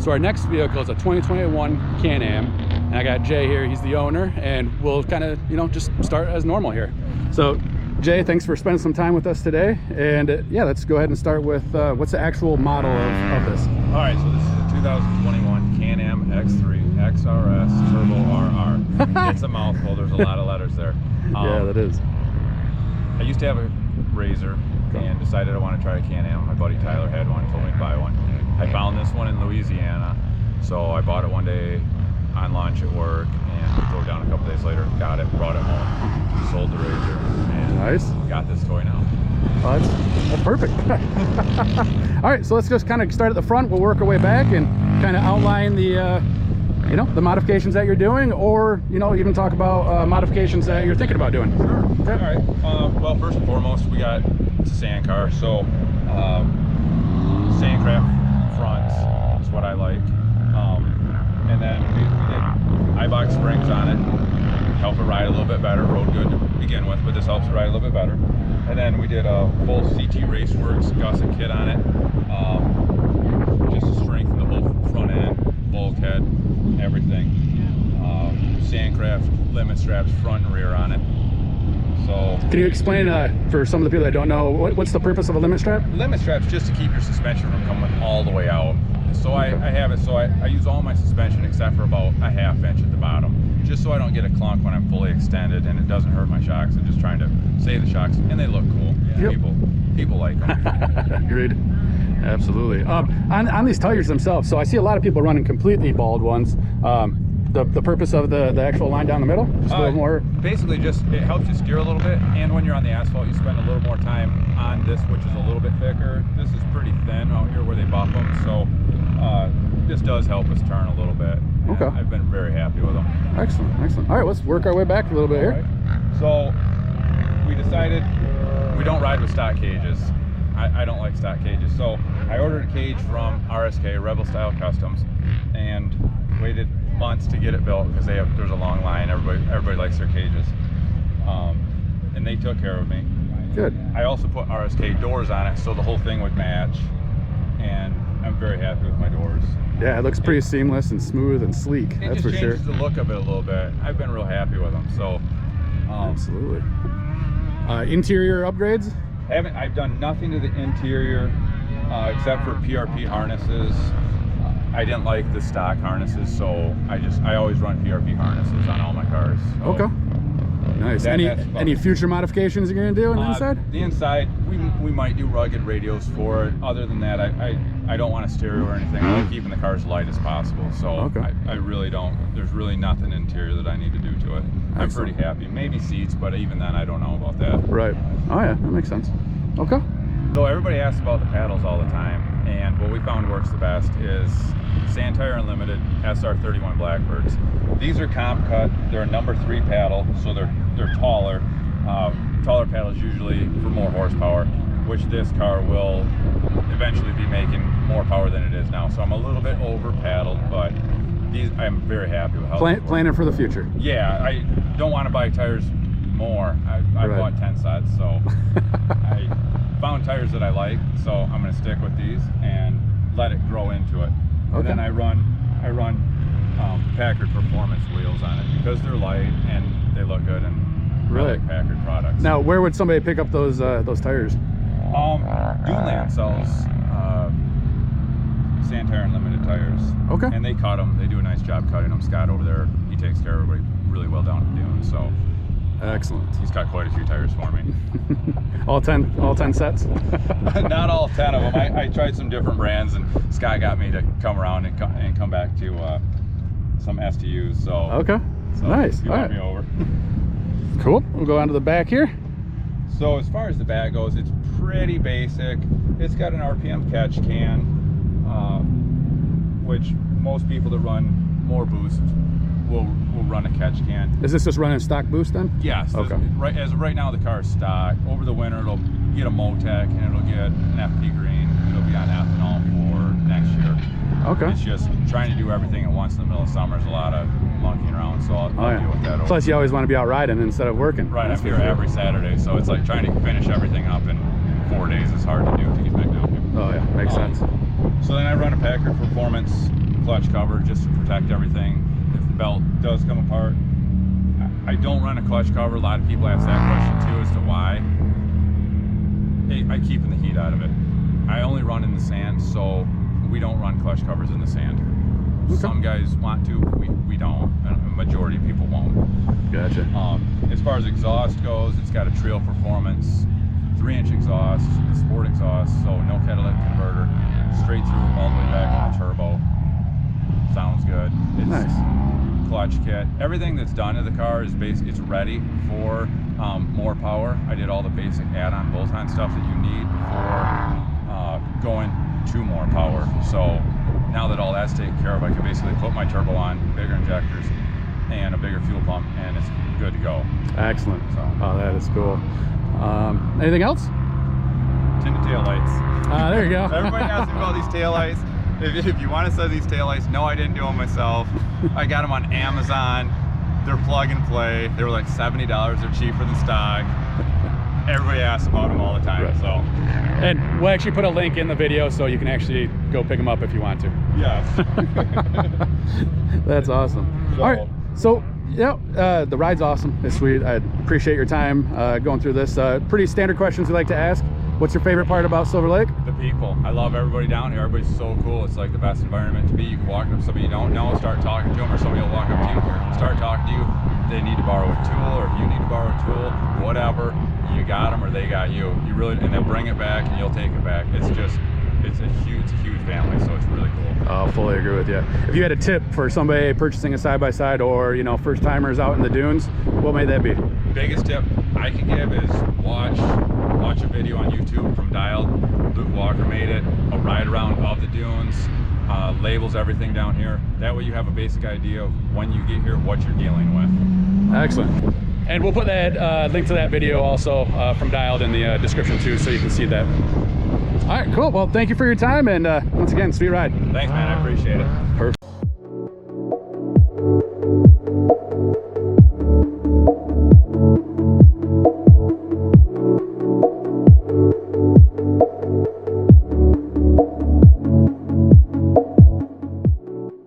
So our next vehicle is a 2021 Can-Am, and I got Jay here. He's the owner, and we'll kind of, you know, just start as normal here. So Jay, thanks for spending some time with us today. And yeah, let's go ahead and start with what's the actual model of this? All right, so this is a 2021 Can-Am X3 XRS Turbo RR. It's a mouthful. There's a lot of letters there. Yeah, that is. I used to have a Razor and decided I want to try a Can-Am. My buddy Tyler had one, told me to buy one. I found this one in Louisiana, so I bought it one day on lunch at work and drove down a couple days later, got it, brought it home, sold the Razor, and nice. Got this toy now. Oh, that's perfect. All right, so let's just kind of start at the front. We'll work our way back and kind of outline the you know, the modifications that you're doing, or, you know, even talk about modifications that you're thinking about doing. Sure. Okay. All right. Well, first and foremost, it's a sand car, so Sandcraft fronts is what I like. And then we did Ibach springs on it, help it ride a little bit better. Rode good to begin with, but this helps it ride a little bit better. And then we did a full CT Raceworks gusset kit on it, just to strengthen the whole front end, bulkhead, everything. Sandcraft limit straps front and rear on it. So can you explain for some of the people that don't know, what's the purpose of a limit strap? Limit straps just to keep your suspension from coming all the way out. So I have it, so I use all my suspension except for about a ½ inch at the bottom, just so I don't get a clunk when I'm fully extended and it doesn't hurt my shocks. I'm just trying to save the shocks, and they look cool. Yep. People like them. Agreed. Absolutely. On these tires themselves, so I see a lot of people running completely bald ones. The purpose of the actual line down the middle, just a little more. Basically, just it helps you steer a little bit, and when you're on the asphalt, you spend a little more time on this, which is a little bit thicker. This is pretty thin out here where they buff them, so this does help us turn a little bit. Okay. I've been very happy with them. Excellent, excellent. All right, let's work our way back a little bit here. Right. So we decided we don't ride with stock cages. I don't like stock cages, so I ordered a cage from RSK, Rebel Style Customs, and waited months to get it built because there's a long line. Everybody likes their cages, and they took care of me. Good. I also put RSK doors on it so the whole thing would match, and I'm very happy with my doors. Yeah, it looks pretty seamless and smooth and sleek. That's for sure. It just changes the look of it a little bit. I've been real happy with them. So absolutely. Interior upgrades? I've done nothing to the interior except for PRP harnesses. I didn't like the stock harnesses, so I always run PRP harnesses on all my cars. So okay. Nice. Any future modifications you're gonna do on the inside? The inside, we might do rugged radios for it. Other than that, I don't want a stereo or anything. I like keeping the car as light as possible. So okay. I really don't. There's really nothing interior that I need to do to it. I'm Excellent. pretty happy. Maybe seats, but even then, I don't know about that. Right. Oh yeah, that makes sense. Okay. So everybody asks about the paddles all the time, and what we found works the best is Sand Tire Unlimited SR31 Blackbirds. These are comp cut. They're a number 3 paddle, so they're taller. Taller paddles usually for more horsepower, which this car will eventually be making more power than it is now. So I'm a little bit over paddled, but these I'm very happy with how planning for the future. Yeah, I don't want to buy tires more. I bought 10 sets, so I found tires that I like, so I'm going to stick with these and let it grow into it. And then I run Packard Performance wheels on it because they're light and they look good, and I like Packard products. Now, where would somebody pick up those tires? Duneland sells Sand Tire Unlimited tires. Okay. And they cut them. They do a nice job cutting them. Scott over there, he takes care of everybody really well down at Dune. So excellent. He's got quite a few tires for me. all 10 sets? Not all 10 of them. I tried some different brands, and Scott got me to come around and come back to some STUs. So okay. So nice. You brought me over. Cool. We'll go on to the back here. So as far as the back goes, it's pretty basic. It's got an RPM catch can, which most people that run more boost will run a catch can. Is this just running stock boost then? Yes. Okay. As of right now, the car is stock. Over the winter, it'll get a Motec and it'll get an FP green. It'll be on ethanol for next year. Okay. It's just trying to do everything at once in the middle of summer is a lot of monkeying around, so I'll deal with that. Plus, you always want to be out riding instead of working. Right, I'm here every Saturday, so it's like trying to finish everything up in 4 days is hard to do to get back down here. Oh yeah, makes sense. So then I run a Packard Performance clutch cover just to protect everything if the belt does come apart. I don't run a clutch cover. A lot of people ask that question too as to why. I keep in the heat out of it. I only run in the sand, so we don't run clutch covers in the sand. Okay. Some guys want to, we don't. A majority of people won't. Gotcha. As far as exhaust goes, it's got a Trail Performance 3-inch exhaust, sport exhaust, so no catalytic converter, straight through all the way back to the turbo. Sounds good. It's nice. Clutch kit. Everything that's done to the car is it's ready for more power. I did all the basic add-on bolt-on stuff that you need before going to more power. So now that all that's taken care of, I can basically put my turbo on, bigger injectors, and a bigger fuel pump, and it's good to go. Excellent. So, oh, that is cool. Anything else? Tinted tail lights. There you go. Everybody asks me about these tail lights. If you want to set these tail lights, no, I didn't do them myself. I got them on Amazon. They're plug and play. They were like $70. They're cheaper than stock. Everybody asks about them all the time. Right. So, and we'll actually put a link in the video so you can actually go pick them up if you want to. Yes. That's awesome. So, all right. So, yeah, the ride's awesome. It's sweet. I appreciate your time going through this. Pretty standard questions we like to ask. What's your favorite part about Silver Lake? The people. I love everybody down here. Everybody's so cool. It's like the best environment to be. You can walk up to somebody you don't know, start talking to them, or somebody will walk up to you, start talking to you. They need to borrow a tool, or if you need to borrow a tool, whatever, you got them or they got you. You really, and they'll bring it back and you'll take it back. It's a huge family, so it's really cool. I'll fully agree with you. If you had a tip for somebody purchasing a side-by-side or, you know, first timers out in the dunes, what may that be? Biggest tip I can give is watch a video on YouTube from Dialed. Luke Walker made it, a ride around of the dunes, labels everything down here. That way you have a basic idea of when you get here what you're dealing with. Excellent. And we'll put that link to that video also from Dialed in the description too, so you can see that. All right, cool. Well, thank you for your time, and once again, sweet ride. Thanks, man. I appreciate it. Perfect.